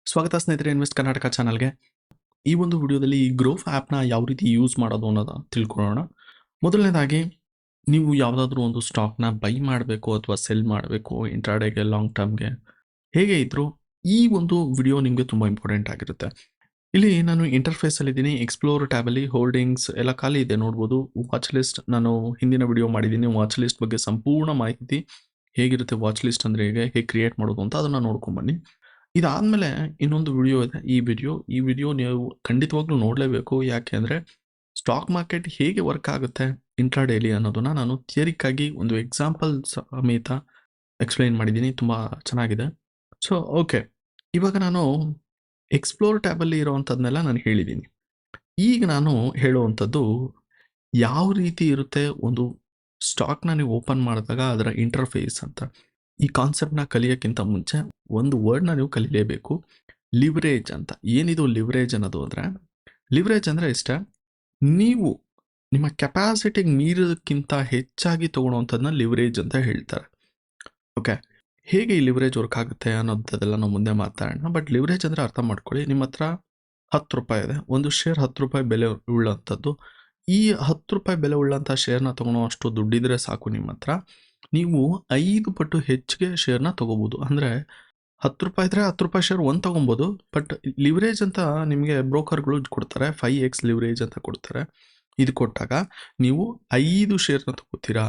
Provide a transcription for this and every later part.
ಸ್ವಾಗತ ಸ್ನೇಹಿತರೆ ಇನ್ವೆಸ್ಟ್ ಕರ್ನಾಟಕ ಚಾನಲ್ಗೆ. ಈ ಒಂದು ವಿಡಿಯೋದಲ್ಲಿ ಈ ಗ್ರೋವ್ ಆ್ಯಪ್ನ ಯಾವ ರೀತಿ ಯೂಸ್ ಮಾಡೋದು ಅನ್ನೋದು ತಿಳ್ಕೊಳ್ಳೋಣ. ಮೊದಲನೇದಾಗಿ ನೀವು ಯಾವುದಾದ್ರೂ ಒಂದು ಸ್ಟಾಕ್ನ ಬೈ ಮಾಡಬೇಕು ಅಥವಾ ಸೆಲ್ ಮಾಡಬೇಕು ಇಂಟ್ರಾಡೇಗೆ ಲಾಂಗ್ ಟರ್ಮ್ಗೆ ಹೇಗೆ ಇದ್ದರೂ ಈ ಒಂದು ವಿಡಿಯೋ ನಿಮಗೆ ತುಂಬ ಇಂಪಾರ್ಟೆಂಟ್ ಆಗಿರುತ್ತೆ. ಇಲ್ಲಿ ನಾನು ಇಂಟರ್ಫೇಸಲ್ಲಿದ್ದೀನಿ. ಎಕ್ಸ್ಪ್ಲೋರ್ ಟ್ಯಾಬಲ್ಲಿ ಹೋಲ್ಡಿಂಗ್ಸ್ ಎಲ್ಲ ಖಾಲಿ ಇದೆ ನೋಡ್ಬೋದು. ವಾಚ್ ಲಿಸ್ಟ್ ನಾನು ಹಿಂದಿನ ವಿಡಿಯೋ ಮಾಡಿದ್ದೀನಿ. ವಾಚ್ ಲಿಸ್ಟ್ ಬಗ್ಗೆ ಸಂಪೂರ್ಣ ಮಾಹಿತಿ ಹೇಗಿರುತ್ತೆ, ವಾಚ್ ಲಿಸ್ಟ್ ಅಂದರೆ ಹೇಗೆ ಕ್ರಿಯೇಟ್ ಮಾಡೋದು ಅಂತ ಅದನ್ನು ನೋಡ್ಕೊಂಬನ್ನಿ. ಇದಾದಮೇಲೆ ಇನ್ನೊಂದು ವಿಡಿಯೋ ಇದೆ. ಈ ವಿಡಿಯೋ ನೀವು ಖಂಡಿತವಾಗ್ಲೂ ನೋಡಲೇಬೇಕು. ಯಾಕೆ ಅಂದರೆ ಸ್ಟಾಕ್ ಮಾರ್ಕೆಟ್ ಹೇಗೆ ವರ್ಕ್ ಆಗುತ್ತೆ ಇಂಟ್ರಾಡೇಲಿ ಅನ್ನೋದನ್ನು ನಾನು ಥಿಯರಿಕ್ಕಾಗಿ ಒಂದು ಎಕ್ಸಾಂಪಲ್ ಸಮೇತ ಎಕ್ಸ್ಪ್ಲೈನ್ ಮಾಡಿದ್ದೀನಿ. ತುಂಬ ಚೆನ್ನಾಗಿದೆ. ಸೊ ಓಕೆ, ಇವಾಗ ನಾನು ಎಕ್ಸ್ಪ್ಲೋರ್ ಟ್ಯಾಬಲ್ಲಿ ಇರೋವಂಥದ್ದನ್ನೆಲ್ಲ ನಾನು ಹೇಳಿದ್ದೀನಿ. ಈಗ ನಾನು ಹೇಳುವಂಥದ್ದು ಯಾವ ರೀತಿ ಇರುತ್ತೆ ಒಂದು ಸ್ಟಾಕ್ನ ನೀವು ಓಪನ್ ಮಾಡಿದಾಗ ಅದರ ಇಂಟರ್ಫೇಸ್ ಅಂತ. ಈ ಕಾನ್ಸೆಪ್ಟ್ನ ಕಲಿಯೋಕ್ಕಿಂತ ಮುಂಚೆ ಒಂದು ವರ್ಡ್ನ ನೀವು ಕಲಿಲೇಬೇಕು, ಲಿವರೇಜ್ ಅಂತ. ಏನಿದು ಲಿವರೇಜ್ ಅನ್ನೋದು ಅಂದರೆ, ಲಿವರೇಜ್ ಅಂದರೆ ಇಷ್ಟೇ, ನೀವು ನಿಮ್ಮ ಕೆಪಾಸಿಟಿಗೆ ಮೀರೋದಕ್ಕಿಂತ ಹೆಚ್ಚಾಗಿ ತೊಗೊಳೋವಂಥದ್ದನ್ನ ಲಿವರೇಜ್ ಅಂತ ಹೇಳ್ತಾರೆ. ಓಕೆ, ಹೇಗೆ ಈ ಲಿವರೇಜ್ ವರ್ಕ್ ಆಗುತ್ತೆ ಅನ್ನೋದೆಲ್ಲ ನಾವು ಮುಂದೆ ಮಾತಾಡೋಣ. ಬಟ್ ಲಿವರೇಜ್ ಅಂದರೆ ಅರ್ಥ ಮಾಡ್ಕೊಳ್ಳಿ, ನಿಮ್ಮ ಹತ್ರ 10 ರೂಪಾಯಿ ಇದೆ, ಒಂದು ಶೇರ್ 10 ರೂಪಾಯಿ ಬೆಲೆ ಉಳ್ಳಂಥದ್ದು. ಈ 10 ರೂಪಾಯಿ ಬೆಲೆ ಉಳ್ಳಂಥ ಶೇರ್ನ ತೊಗೊಳೋ ಅಷ್ಟು ದುಡ್ಡಿದ್ರೆ ಸಾಕು ನಿಮ್ಮ ಹತ್ರ, ನೀವು 5 ಪಟ್ಟು ಹೆಚ್ಚಿಗೆ ಶೇರ್ನ ತೊಗೋಬೋದು. ಅಂದರೆ 10 ರೂಪಾಯಿ ಇದ್ದರೆ 10 ರೂಪಾಯಿ ಶೇರ್ ಒಂದು ತೊಗೊಬೋದು. ಬಟ್ ಲಿವರೇಜ್ ಅಂತ ನಿಮಗೆ ಬ್ರೋಕರ್ಗಳು ಕೊಡ್ತಾರೆ, 5x ಲಿವರೇಜ್ ಅಂತ ಕೊಡ್ತಾರೆ. ಇದು ಕೊಟ್ಟಾಗ ನೀವು 5 ಶೇರ್ನ ತೊಗೋತೀರಾ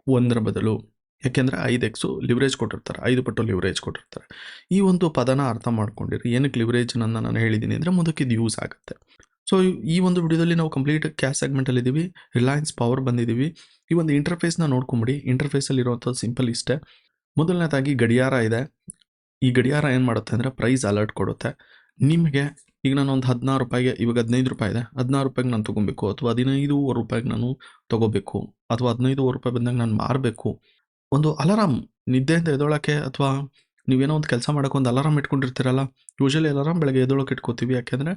ಒಂದರ ಬದಲು. ಯಾಕೆಂದರೆ 5x ಲಿವರೇಜ್ ಕೊಟ್ಟಿರ್ತಾರೆ, 5 ಪಟ್ಟು ಲಿವರೇಜ್ ಕೊಟ್ಟಿರ್ತಾರೆ. ಈ ಒಂದು ಪದನ ಅರ್ಥ ಮಾಡ್ಕೊಂಡಿರಿ. ಏನಕ್ಕೆ ಲಿವರೇಜ್ ನಾನು ಹೇಳಿದ್ದೀನಿ ಅಂದರೆ ಮುಂದಕ್ಕೆ ಇದು ಯೂಸ್ ಆಗುತ್ತೆ. ಸೊ ಈ ಒಂದು ವಿಡಿಯೋದಲ್ಲಿ ನಾವು ಕಂಪ್ಲೀಟ್ ಕ್ಯಾಶ್ ಸೆಗ್ಮೆಂಟಲ್ಲಿ ಇದ್ದೀವಿ. ರಿಲಯನ್ಸ್ ಪವರ್ ಬಂದಿದ್ದೀವಿ. ಈ ಒಂದು ಇಂಟರ್ಫೇಸ್ನ ನೋಡ್ಕೊಂಬಿಡಿ. ಇಂಟರ್ಫೇಸಲ್ಲಿ ಇರುವಂಥದ್ದು ಸಿಂಪಲ್ ಇಷ್ಟೇ. ಮೊದಲನೇದಾಗಿ ಗಡಿಯಾರ ಇದೆ. ಈ ಗಡಿಯಾರ ಏನು ಮಾಡುತ್ತೆ ಅಂದರೆ ಪ್ರೈಸ್ ಅಲರ್ಟ್ ಕೊಡುತ್ತೆ ನಿಮಗೆ. ಈಗ ನಾನು ಒಂದು 16 ರೂಪಾಯಿಗೆ, ಇವಾಗ 15 ರೂಪಾಯಿ ಇದೆ, 16 ರೂಪಾಯಿಗೆ ನಾನು ತೊಗೊಬೇಕು, ಅಥವಾ 15 ರೂಪಾಯಿಗೆ ನಾನು ತೊಗೋಬೇಕು, ಅಥವಾ 15 ರೂಪಾಯಿ ಬಂದಾಗ ನಾನು ಮಾರಬೇಕು. ಒಂದು ಅಲಾರಾಮ್, ನಿದ್ದೆಯಿಂದ ಎದ್ದೋಳಕ್ಕೆ ಅಥವಾ ನೀವೇನೋ ಒಂದು ಕೆಲಸ ಮಾಡೋಕ್ಕೆ ಒಂದು ಅಲಾರಾಮ್ ಇಟ್ಕೊಂಡಿರ್ತೀರಲ್ಲ. ಯೂಶಲಿ ಅಲಾರಾಮ್ ಬೆಳಗ್ಗೆ ಎದ್ದೋಳಕ್ಕೆ ಇಟ್ಕೋತೀವಿ, ಯಾಕೆಂದರೆ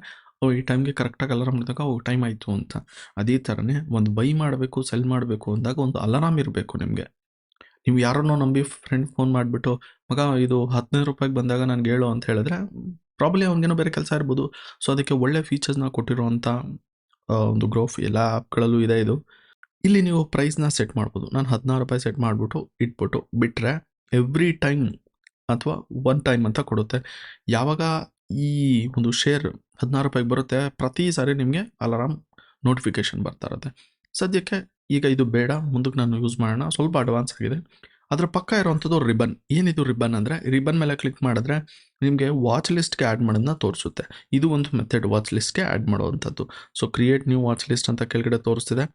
ಈ ಟೈಮ್ಗೆ ಕರೆಕ್ಟಾಗಿ ಅಲಾರಾಮ್ ಇದ್ದಾಗ ಟೈಮ್ ಆಯಿತು ಅಂತ. ಅದೇ ಥರನೇ ಒಂದು ಬೈ ಮಾಡಬೇಕು ಸೆಲ್ ಮಾಡಬೇಕು ಅಂದಾಗ ಒಂದು ಅಲಾರಾಮ್ ಇರಬೇಕು ನಿಮಗೆ. ನೀವು ಯಾರನ್ನೋ ನಂಬಿ ಫ್ರೆಂಡ್ ಫೋನ್ ಮಾಡಿಬಿಟ್ಟು, ಮಗ ಇದು 15 ರೂಪಾಯಿಗೆ ಬಂದಾಗ ನನಗೆ ಹೇಳು ಅಂತ ಹೇಳಿದ್ರೆ ಪ್ರಾಬ್ಲಿ ಅವ್ನಿಗೇನೋ ಬೇರೆ ಕೆಲಸ ಇರ್ಬೋದು. ಸೊ ಅದಕ್ಕೆ ಒಳ್ಳೆ ಫೀಚರ್ಸ್ನ ಕೊಟ್ಟಿರೋವಂಥ ಒಂದು ಗ್ರೋವ್ ಎಲ್ಲ ಆ್ಯಪ್ಗಳಲ್ಲೂ ಇದೆ ಇದು. ಇಲ್ಲಿ ನೀವು ಪ್ರೈಸ್ನ ಸೆಟ್ ಮಾಡ್ಬೋದು. ನಾನು 16 ರೂಪಾಯಿ ಸೆಟ್ ಮಾಡಿಬಿಟ್ಟು ಇಟ್ಬಿಟ್ಟು ಬಿಟ್ಟರೆ ಎವ್ರಿ ಟೈಮ್ ಅಥವಾ ಒನ್ ಟೈಮ್ ಅಂತ ಕೊಡುತ್ತೆ. ಯಾವಾಗ ಈ ಒಂದು ಶೇರ್ 16 ರೂಪಾಯಿಗೆ ಬರುತ್ತೆ, ಪ್ರತಿ ಸಾರಿ ನಿಮಗೆ ಅಲಾರಾಮ್ ನೋಟಿಫಿಕೇಷನ್ ಬರ್ತಾ ಇರುತ್ತೆ. ಸದ್ಯಕ್ಕೆ ಈಗ ಇದು ಬೇಡ, ಮುಂದಕ್ಕೆ ನಾನು ಯೂಸ್ ಮಾಡೋಣ, ಸ್ವಲ್ಪ ಅಡ್ವಾನ್ಸ್ ಆಗಿದೆ. ಅದರ ಪಕ್ಕ ಇರೋವಂಥದ್ದು ರಿಬನ್. ಏನಿದು ರಿಬನ್ ಅಂದರೆ, ರಿಬನ್ ಮೇಲೆ ಕ್ಲಿಕ್ ಮಾಡಿದ್ರೆ ನಿಮಗೆ ವಾಚ್ ಲಿಸ್ಟ್ಗೆ ಆ್ಯಡ್ ಮಾಡೋದನ್ನ ತೋರಿಸುತ್ತೆ. ಇದು ಒಂದು ಮೆಥಡ್ ವಾಚ್ ಲಿಸ್ಟ್ಗೆ ಆ್ಯಡ್ ಮಾಡುವಂಥದ್ದು. So create new watch list ಅಂತ ಕೆಳಗಡೆ ತೋರಿಸ್ತಿದೆ.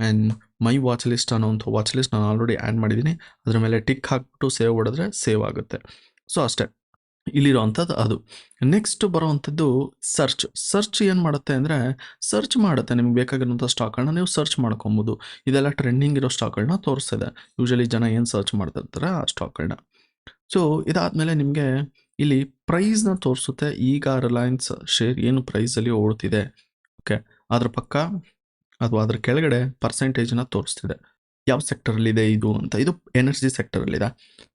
ಆ್ಯಂಡ್ ಮೈ ವಾಚ್ ಲಿಸ್ಟ್ ಅನ್ನೋವಂಥ ವಾಚ್ ಲಿಸ್ಟ್ ನಾನು ಆಲ್ರೆಡಿ ಆ್ಯಡ್ ಮಾಡಿದ್ದೀನಿ. ಅದರ ಮೇಲೆ ಟಿಕ್ ಹಾಕ್ಬಿಟ್ಟು ಸೇವ್ ಹೊಡೆದ್ರೆ ಸೇವ್ ಆಗುತ್ತೆ. ಸೊ ಅಷ್ಟೇ ಇಲ್ಲಿರೋವಂಥದ್ದು ಅದು. ನೆಕ್ಸ್ಟ್ ಬರೋವಂಥದ್ದು ಸರ್ಚ್ ಏನು ಮಾಡುತ್ತೆ ಅಂದರೆ, ಸರ್ಚ್ ಮಾಡುತ್ತೆ ನಿಮ್ಗೆ ಬೇಕಾಗಿರೋಂಥ ಸ್ಟಾಕ್ಗಳನ್ನ ನೀವು ಸರ್ಚ್ ಮಾಡ್ಕೊಬೋದು. ಇದೆಲ್ಲ ಟ್ರೆಂಡಿಂಗ್ ಇರೋ ಸ್ಟಾಕ್ಗಳನ್ನ ತೋರಿಸ್ತಿದೆ. ಯೂಶಲಿ ಜನ ಏನು ಸರ್ಚ್ ಮಾಡ್ತಾ ಇರ್ತಾರೆ ಆ ಸ್ಟಾಕ್ಗಳನ್ನ. ಸೊ ಇದಾದಮೇಲೆ ನಿಮಗೆ ಇಲ್ಲಿ ಪ್ರೈಸ್ನ ತೋರಿಸುತ್ತೆ. ಈಗ ರಿಲಯನ್ಸ್ ಶೇರ್ ಏನು ಪ್ರೈಸಲ್ಲಿ ಓಡ್ತಿದೆ, ಓಕೆ, ಅದ್ರ ಪಕ್ಕ ಅಥವಾ ಅದ್ರ ಕೆಳಗಡೆ ಪರ್ಸೆಂಟೇಜ್ನ ತೋರಿಸ್ತಿದೆ. ಯಾವ ಸೆಕ್ಟರಲ್ಲಿದೆ ಇದು ಅಂತ. ಇದು ಎನರ್ಜಿ ಸೆಕ್ಟರಲ್ಲಿದೆ.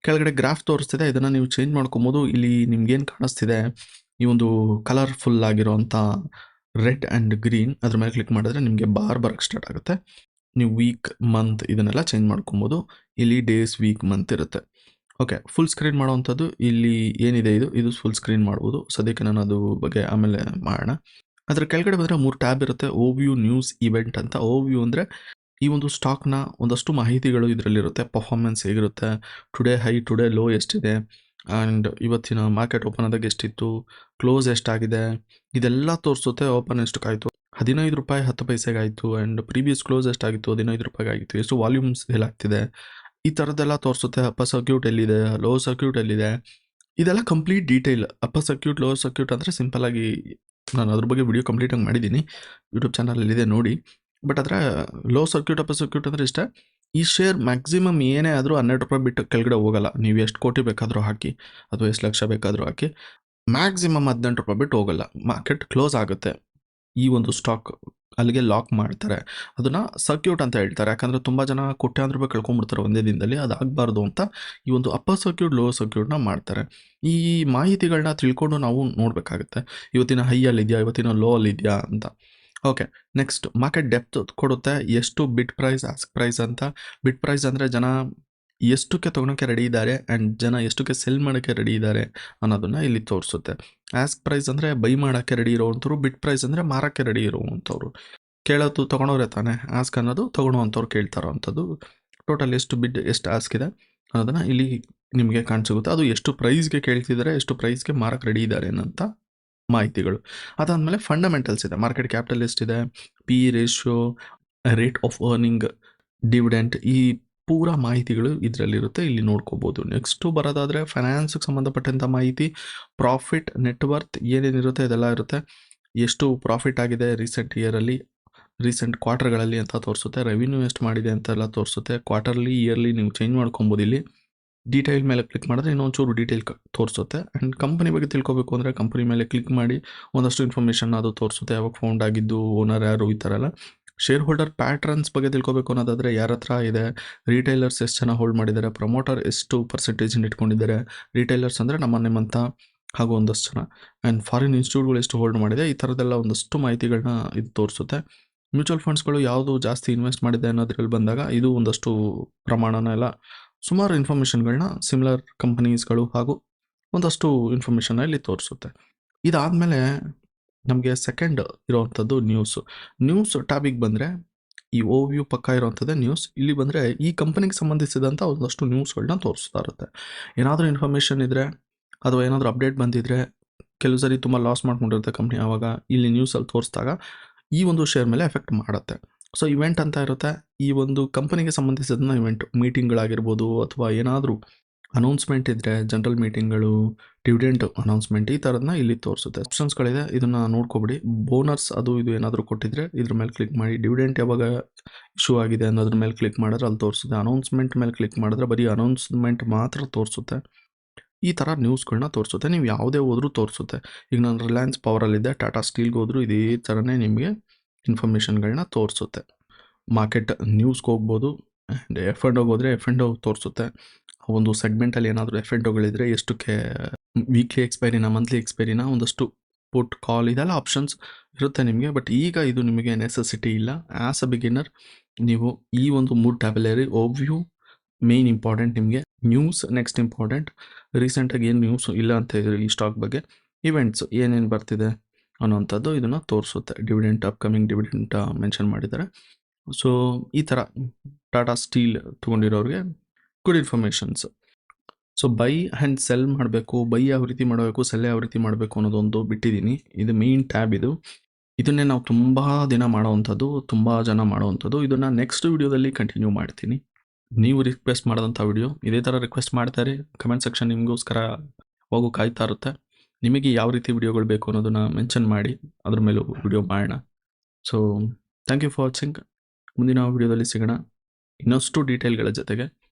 ಕೆಳಗಡೆ ಗ್ರಾಫ್ ತೋರಿಸ್ತಿದೆ. ಇದನ್ನು ನೀವು ಚೇಂಜ್ ಮಾಡ್ಕೊಬೋದು. ಇಲ್ಲಿ ನಿಮ್ಗೇನು ಕಾಣಿಸ್ತಿದೆ, ಈ ಒಂದು ಕಲರ್ಫುಲ್ ಆಗಿರೋವಂಥ ರೆಡ್ ಆ್ಯಂಡ್ ಗ್ರೀನ್, ಅದ್ರ ಮೇಲೆ ಕ್ಲಿಕ್ ಮಾಡಿದ್ರೆ ನಿಮಗೆ ಬಾರ್ ಬರೋಕ್ಕೆ ಸ್ಟಾರ್ಟ್ ಆಗುತ್ತೆ. ನೀವು ವೀಕ್, ಮಂತ್ ಇದನ್ನೆಲ್ಲ ಚೇಂಜ್ ಮಾಡ್ಕೊಬೋದು. ಇಲ್ಲಿ ಡೇಸ್, ವೀಕ್, ಮಂತ್ ಇರುತ್ತೆ. ಓಕೆ, ಫುಲ್ ಸ್ಕ್ರೀನ್ ಮಾಡೋವಂಥದ್ದು ಇಲ್ಲಿ ಏನಿದೆ ಇದು ಫುಲ್ ಸ್ಕ್ರೀನ್ ಮಾಡ್ಬೋದು. ಸದ್ಯಕ್ಕೆ ನಾನು ಅದು ಬಗ್ಗೆ ಆಮೇಲೆ ಮಾಡೋಣ. ಅದರ ಕೆಳಗಡೆ ಬಂದರೆ 3 ಟ್ಯಾಬ್ ಇರುತ್ತೆ. ಓವ್ಯೂ, ನ್ಯೂಸ್, ಇವೆಂಟ್ ಅಂತ. ಓವ್ಯೂ ಅಂದರೆ ಈ ಒಂದು ಸ್ಟಾಕ್ನ ಒಂದಷ್ಟು ಮಾಹಿತಿಗಳು ಇದರಲ್ಲಿರುತ್ತೆ. ಪರ್ಫಾರ್ಮೆನ್ಸ್ ಹೇಗಿರುತ್ತೆ, ಟುಡೇ ಹೈ, ಟುಡೇ ಲೋ ಎಷ್ಟಿದೆ, ಆ್ಯಂಡ್ ಇವತ್ತಿನ ಮಾರ್ಕೆಟ್ ಓಪನ್ ಆದಾಗ ಎಷ್ಟಿತ್ತು, ಕ್ಲೋಸ್ ಎಷ್ಟಾಗಿದೆ, ಇದೆಲ್ಲ ತೋರಿಸುತ್ತೆ. ಓಪನ್ ಎಷ್ಟಕ್ಕಾಯಿತು, 15 ರೂಪಾಯಿ 10 ಪೈಸೆಗಾಯಿತು, ಆ್ಯಂಡ್ ಪ್ರೀವಿಯಸ್ ಕ್ಲೋಸ್ ಎಷ್ಟಾಗಿತ್ತು, 15 ರೂಪಾಯಿಗಾಗಿತ್ತು, ಎಷ್ಟು ವಾಲ್ಯೂಮ್ಸ್ ಎಲ್ಲಾಗ್ತಿದೆ, ಈ ಥರದ್ದೆಲ್ಲ ತೋರಿಸುತ್ತೆ. ಅಪ್ಪರ್ ಸರ್ಕ್ಯೂಟ್ ಎಲ್ಲಿದೆ, ಲೋ ಸರ್ಕ್ಯೂಟ್ ಎಲ್ಲಿದೆ, ಇದೆಲ್ಲ complete detail. Upper circuit, lower circuit ಅಂದರೆ ಸಿಂಪಲ್ಲಾಗಿ ನಾನು ಅದ್ರ ಬಗ್ಗೆ ವಿಡಿಯೋ ಕಂಪ್ಲೀಟಾಗಿ ಮಾಡಿದ್ದೀನಿ, ಯೂಟ್ಯೂಬ್ ಚಾನಲಲ್ಲಿದೆ ನೋಡಿ. ಬಟ್ ಆದರೆ ಲೋ ಸರ್ಕ್ಯೂಟ್, ಅಪ್ಪರ್ ಸರ್ಕ್ಯೂಟ್ ಅಂದರೆ ಇಷ್ಟ. ಈ ಶೇರ್ ಮ್ಯಾಕ್ಸಿಮಮ್ ಏನೇ ಆದರೂ 12 ರೂಪಾಯಿ ಬಿಟ್ಟು ಕೆಳಗಡೆ ಹೋಗಲ್ಲ. ನೀವು ಎಷ್ಟು ಕೋಟಿ ಬೇಕಾದರೂ ಹಾಕಿ ಅಥವಾ ಎಷ್ಟು ಲಕ್ಷ ಬೇಕಾದರೂ ಹಾಕಿ, ಮ್ಯಾಕ್ಸಿಮಮ್ 18 ರೂಪಾಯಿ ಬಿಟ್ಟು ಹೋಗಲ್ಲ. ಮಾರ್ಕೆಟ್ ಕ್ಲೋಸ್ ಆಗುತ್ತೆ ಈ ಒಂದು ಸ್ಟಾಕ್ ಅಲ್ಲಿಗೆ ಲಾಕ್ ಮಾಡ್ತಾರೆ. ಅದನ್ನು ಸರ್ಕ್ಯೂಟ್ ಅಂತ ಹೇಳ್ತಾರೆ. ಯಾಕಂದರೆ ತುಂಬ ಜನ ಕೋಟ್ಯಾಂತರ ರೂಪಾಯಿ ಕಳ್ಕೊಂಡ್ಬಿಡ್ತಾರೆ ಒಂದೇ ದಿನದಲ್ಲಿ. ಅದಾಗಬಾರ್ದು ಅಂತ ಈ ಒಂದು ಅಪ್ಪರ್ ಸರ್ಕ್ಯೂಟ್ ಲೋವರ್ ಸರ್ಕ್ಯೂಟ್ನ ಮಾಡ್ತಾರೆ. ಈ ಮಾಹಿತಿಗಳನ್ನ ತಿಳ್ಕೊಂಡು ನಾವು ನೋಡಬೇಕಾಗುತ್ತೆ. ಇವತ್ತಿನ ಹೈಯಲ್ಲಿದೆಯಾ, ಇವತ್ತಿನ ಲೋ ಅಲ್ಲಿದೆಯಾ ಅಂತ. ಓಕೆ, ನೆಕ್ಸ್ಟ್ ಮಾರ್ಕೆಟ್ ಡೆಪ್ತ್ ಕೊಡುತ್ತೆ. ಎಷ್ಟು ಬಿಡ್ ಪ್ರೈಸ್, ಆಸ್ಕ್ ಪ್ರೈಸ್ ಅಂತ. ಬಿಡ್ ಪ್ರೈಸ್ ಅಂದರೆ ಜನ ಎಷ್ಟಕ್ಕೆ ತೊಗೊಳಕ್ಕೆ ರೆಡಿ ಇದ್ದಾರೆ ಆ್ಯಂಡ್ ಜನ ಎಷ್ಟಕ್ಕೆ ಸೆಲ್ ಮಾಡೋಕ್ಕೆ ರೆಡಿ ಇದ್ದಾರೆ ಅನ್ನೋದನ್ನು ಇಲ್ಲಿ ತೋರಿಸುತ್ತೆ. ಆಸ್ಕ್ ಪ್ರೈಸ್ ಅಂದರೆ ಬೈ ಮಾಡೋಕ್ಕೆ ರೆಡಿ ಇರೋವಂಥವ್ರು, ಬಿಡ್ ಪ್ರೈಸ್ ಅಂದರೆ ಮಾರೋಕ್ಕೆ ರೆಡಿ ಇರುವಂಥವ್ರು. ಕೇಳೋದು ತೊಗೊಳೋರೆ ತಾನೆ, ಆಸ್ಕ್ ಅನ್ನೋದು ತೊಗೊಳೋವಂಥವ್ರು ಕೇಳ್ತಾರೋ ಅಂಥದ್ದು. ಟೋಟಲ್ ಎಷ್ಟು ಬಿಡ್, ಎಷ್ಟು ಆಸ್ಕ್ ಇದೆ ಅನ್ನೋದನ್ನು ಇಲ್ಲಿ ನಿಮಗೆ ಕಾಣಿಸುತ್ತೆ. ಅದು ಎಷ್ಟು ಪ್ರೈಸ್ಗೆ ಕೇಳ್ತಿದ್ದಾರೆ, ಎಷ್ಟು ಪ್ರೈಸ್ಗೆ ಮಾರಕ್ಕೆ ರೆಡಿ ಇದ್ದಾರೆ ಅನ್ನೋಂಥ ಮಾಹಿತಿಗಳು. ಅದಾದಮೇಲೆ ಫಂಡಮೆಂಟಲ್ಸ್ ಇದೆ. ಮಾರ್ಕೆಟ್ ಕ್ಯಾಪಿಟಲ್ ಎಷ್ಟಿದೆ, P ratio, rate of earning, dividend, ಈ ಪೂರ ಮಾಹಿತಿಗಳು ಇದರಲ್ಲಿರುತ್ತೆ. ಇಲ್ಲಿ ನೋಡ್ಕೋಬೋದು. ನೆಕ್ಸ್ಟು ಬರೋದಾದರೆ ಫೈನಾನ್ಸ್ಗೆ ಸಂಬಂಧಪಟ್ಟಂಥ ಮಾಹಿತಿ, ಪ್ರಾಫಿಟ್, ನೆಟ್ವರ್ತ್ ಏನೇನಿರುತ್ತೆ ಇದೆಲ್ಲ ಇರುತ್ತೆ. ಎಷ್ಟು ಪ್ರಾಫಿಟ್ ಆಗಿದೆ ರೀಸೆಂಟ್ ಇಯರಲ್ಲಿ, ರೀಸೆಂಟ್ ಕ್ವಾರ್ಟರ್ಗಳಲ್ಲಿ ಅಂತ ತೋರಿಸುತ್ತೆ. ರೆವಿನ್ಯೂ ಎಷ್ಟು ಮಾಡಿದೆ ಅಂತೆಲ್ಲ ತೋರಿಸುತ್ತೆ. ಕ್ವಾರ್ಟರ್ಲಿ, ಇಯರ್ಲಿ ನೀವು ಚೇಂಜ್ ಮಾಡ್ಕೊಬೋದು. ಇಲ್ಲಿ ಡೀಟೇಲ್ ಮೇಲೆ ಕ್ಲಿಕ್ ಮಾಡಿದ್ರೆ ಇನ್ನೊಂಚೂರು ಡೀಟೇಲ್ ತೋರಿಸುತ್ತೆ. ಆ್ಯಂಡ್ ಕಂಪನಿ ಬಗ್ಗೆ ತಿಳ್ಕೊಬೇಕು ಅಂದರೆ ಕಂಪನಿ ಮೇಲೆ ಕ್ಲಿಕ್ ಮಾಡಿ ಒಂದಷ್ಟು ಇನ್ಫಾರ್ಮೇಷನ್ ಅದು ತೋರಿಸುತ್ತೆ. ಯಾವಾಗ ಫೌಂಡ್ ಆಗಿದ್ದು, ಓನರ್ ಯಾರು, ಈ ಥರ ಎಲ್ಲ. ಶೇರ್ ಹೋಲ್ಡರ್ ಪ್ಯಾಟ್ರನ್ಸ್ ಬಗ್ಗೆ ತಿಳ್ಕೊಬೇಕು ಅನ್ನೋದಾದರೆ ಯಾರ ಹತ್ರ ಇದೆ, ರಿಟೈಲರ್ಸ್ ಎಷ್ಟು ಜನ ಹೋಲ್ಡ್ ಮಾಡಿದ್ದಾರೆ, ಪ್ರಮೋಟರ್ ಎಷ್ಟು ಪರ್ಸೆಂಟೇಜನ್ನು ಇಟ್ಕೊಂಡಿದ್ದಾರೆ. ರಿಟೈಲರ್ಸ್ ಅಂದರೆ ನಿಮ್ಮಂಥ ಹಾಗೂ ಒಂದಷ್ಟು ಜನ. ಆ್ಯಂಡ್ ಫಾರಿನ್ ಇನ್ಸ್ಟಿಟ್ಯೂಟ್ಗಳು ಎಷ್ಟು ಹೋಲ್ಡ್ ಮಾಡಿದೆ, ಈ ಥರದ್ದೆಲ್ಲ ಒಂದಷ್ಟು ಮಾಹಿತಿಗಳನ್ನ ಇದು ತೋರಿಸುತ್ತೆ. ಮ್ಯೂಚುವಲ್ ಫಂಡ್ಸ್ಗಳು ಯಾವುದು ಜಾಸ್ತಿ ಇನ್ವೆಸ್ಟ್ ಮಾಡಿದೆ ಅನ್ನೋದ್ರಲ್ಲಿ ಬಂದಾಗ ಇದು ಒಂದಷ್ಟು ಪ್ರಮಾಣನ ಎಲ್ಲ ಸುಮಾರು ಇನ್ಫಾರ್ಮೇಷನ್ಗಳನ್ನ ಸಿಮಿಲರ್ ಕಂಪನೀಸ್ಗಳು ಹಾಗೂ ಒಂದಷ್ಟು ಇನ್ಫಾರ್ಮೇಷನ್ನ ಇಲ್ಲಿ ತೋರಿಸುತ್ತೆ. ಇದಾದಮೇಲೆ ನಮಗೆ ಸೆಕೆಂಡ್ ಇರೋವಂಥದ್ದು ನ್ಯೂಸ್ ಟ್ಯಾಬಿಗೆ ಬಂದರೆ ಈ ಓವ್ಯೂ ಪಕ್ಕ ಇರೋವಂಥದ್ದೇ ನ್ಯೂಸ್. ಇಲ್ಲಿ ಬಂದರೆ ಈ ಕಂಪನಿಗೆ ಸಂಬಂಧಿಸಿದಂಥ ಒಂದಷ್ಟು ನ್ಯೂಸ್ಗಳನ್ನ ತೋರಿಸ್ತಾ ಇರುತ್ತೆ. ಏನಾದರೂ ಇನ್ಫಾರ್ಮೇಷನ್ ಇದ್ದರೆ ಅಥವಾ ಏನಾದರೂ ಅಪ್ಡೇಟ್ ಬಂದಿದ್ದರೆ, ಕೆಲವು ಸರಿ ತುಂಬ ಲಾಸ್ ಮಾಡ್ಕೊಂಡಿರುತ್ತೆ ಕಂಪ್ನಿ, ಆವಾಗ ಇಲ್ಲಿ ನ್ಯೂಸಲ್ಲಿ ತೋರಿಸಿದಾಗ ಈ ಒಂದು ಶೇರ್ ಮೇಲೆ ಎಫೆಕ್ಟ್ ಮಾಡುತ್ತೆ. ಸೊ ಇವೆಂಟ್ ಅಂತ ಇರುತ್ತೆ. ಈ ಒಂದು ಕಂಪನಿಗೆ ಸಂಬಂಧಿಸಿದ ಇವೆಂಟ್, ಮೀಟಿಂಗ್ಗಳಾಗಿರ್ಬೋದು ಅಥವಾ ಏನಾದರೂ ಅನೌನ್ಸ್ಮೆಂಟ್ ಇದ್ದರೆ, ಜನರಲ್ ಮೀಟಿಂಗ್ಗಳು, ಡಿವಿಡೆಂಟ್ ಅನೌನ್ಸ್ಮೆಂಟ್, ಈ ಥರದನ್ನ ಇಲ್ಲಿ ತೋರಿಸುತ್ತೆ. ಆಪ್ಷನ್ಸ್ಗಳಿದೆ, ಇದನ್ನು ನೋಡ್ಕೊಬಿಡಿ. ಬೋನಸ್ ಅದು ಇದು ಏನಾದರೂ ಕೊಟ್ಟಿದ್ರೆ ಇದ್ರ ಮೇಲೆ ಕ್ಲಿಕ್ ಮಾಡಿ. ಡಿವಿಡೆಂಟ್ ಯಾವಾಗ ಇಶ್ಯೂ ಆಗಿದೆ ಅನ್ನೋದ್ರ ಮೇಲೆ ಕ್ಲಿಕ್ ಮಾಡಿದ್ರೆ ಅಲ್ಲಿ ತೋರಿಸುತ್ತೆ. ಅನೌನ್ಸ್ಮೆಂಟ್ ಮೇಲೆ ಕ್ಲಿಕ್ ಮಾಡಿದ್ರೆ ಬರೀ ಅನೌನ್ಸ್ಮೆಂಟ್ ಮಾತ್ರ ತೋರಿಸುತ್ತೆ. ಈ ಥರ ನ್ಯೂಸ್ಗಳನ್ನ ತೋರಿಸುತ್ತೆ. ನೀವು ಯಾವುದೇ ಹೋದ್ರೂ ತೋರಿಸುತ್ತೆ. ಈಗ ನಾನು ರಿಲಯನ್ಸ್ ಪವರಲ್ಲಿದ್ದೆ, ಟಾಟಾ ಸ್ಟೀಲ್ಗೆ ಹೋದರೂ ಇದೇ ಥರನೇ ನಿಮಗೆ ಇನ್ಫಾರ್ಮೇಷನ್ಗಳನ್ನ ತೋರಿಸುತ್ತೆ. ಮಾರ್ಕೆಟ್ ನ್ಯೂಸ್ಗೆ ಹೋಗ್ಬೋದು. ಆ್ಯಂಡ್ ಎಫ್ ಆ್ಯಂಡ್ ಹೋದ್ರೆ ಎಫ್ ಆ್ಯಂಡ್ ತೋರಿಸುತ್ತೆ. ಒಂದು ಸೆಗ್ಮೆಂಟಲ್ಲಿ ಏನಾದರೂ ಎಫ್ ಆ್ಯಂಡ್ ಗಳಿದ್ರೆ ಎಷ್ಟಕ್ಕೆ ವೀಕ್ಲಿ ಎಕ್ಸ್ಪೈರಿನ, ಮಂತ್ಲಿ ಎಕ್ಸ್ಪೈರಿನ, ಒಂದಷ್ಟು ಪುಟ್ ಕಾಲ್, ಇದೆಲ್ಲ ಆಪ್ಷನ್ಸ್ ಇರುತ್ತೆ ನಿಮಗೆ. ಬಟ್ ಈಗ ಇದು ನಿಮಗೆ ನೆಸೆಸಿಟಿ ಇಲ್ಲ. ಆ್ಯಸ್ ಅ ಬಿಗಿನರ್ ನೀವು ಈ ಒಂದು 3 ಟ್ಯಾಬಲ್ಲರಿ, ಓವ್ಯೂ ಮೇನ್ ಇಂಪಾರ್ಟೆಂಟ್ ನಿಮಗೆ, ನ್ಯೂಸ್ ನೆಕ್ಸ್ಟ್ ಇಂಪಾರ್ಟೆಂಟ್. ರೀಸೆಂಟಾಗಿ ಏನು ನ್ಯೂಸ್ ಇಲ್ಲ ಅಂತ ಹೇಳಿದ್ರೆ ಈ ಸ್ಟಾಕ್ ಬಗ್ಗೆ, ಇವೆಂಟ್ಸ್ ಏನೇನು ಬರ್ತಿದೆ ಅನ್ನೋವಂಥದ್ದು ಇದನ್ನು ತೋರಿಸುತ್ತೆ. ಡಿವಿಡೆಂಟ್, ಅಪ್ಕಮಿಂಗ್ ಡಿವಿಡೆಂಟ್ ಮೆನ್ಷನ್ ಮಾಡಿದ್ದಾರೆ. ಸೊ ಈ ಥರ ಟಾಟಾ ಸ್ಟೀಲ್ ತೊಗೊಂಡಿರೋರಿಗೆ good informations. So buy and sell ಮಾಡಬೇಕು, ಬೈ ಯಾವ ರೀತಿ ಮಾಡಬೇಕು, ಸೆಲ್ ಯಾವ ರೀತಿ ಮಾಡಬೇಕು ಅನ್ನೋದೊಂದು ಬಿಟ್ಟಿದ್ದೀನಿ. ಇದು ಮೇನ್ ಟ್ಯಾಬ್. ಇದನ್ನೇ ನಾವು ತುಂಬ ದಿನ ಮಾಡೋವಂಥದ್ದು, ತುಂಬ ಜನ ಮಾಡೋವಂಥದ್ದು. ಇದನ್ನು ನೆಕ್ಸ್ಟ್ ವಿಡಿಯೋದಲ್ಲಿ ಕಂಟಿನ್ಯೂ ಮಾಡ್ತೀನಿ. ನೀವು ರಿಕ್ವೆಸ್ಟ್ ಮಾಡೋದಂಥ ವಿಡಿಯೋ ಇದೇ ಥರ ರಿಕ್ವೆಸ್ಟ್ ಮಾಡ್ತಾರೆ. ಕಮೆಂಟ್ ಸೆಕ್ಷನ್ ನಿಮಗೋಸ್ಕರ ಹೋಗೋ ಕಾಯ್ತಾ ಇರುತ್ತೆ. ನಿಮಗೆ ಯಾವ ರೀತಿ ವಿಡಿಯೋಗಳು ಬೇಕು ಅನ್ನೋದನ್ನು ಮೆನ್ಷನ್ ಮಾಡಿ, ಅದ್ರ ಮೇಲೂ ವಿಡಿಯೋ ಮಾಡೋಣ. So thank you for watching. ಮುಂದಿನ ವಿಡಿಯೋದಲ್ಲಿ ಸಿಗೋಣ ಇನ್ನಷ್ಟು ಡೀಟೇಲ್ಗಳ ಜೊತೆಗೆ.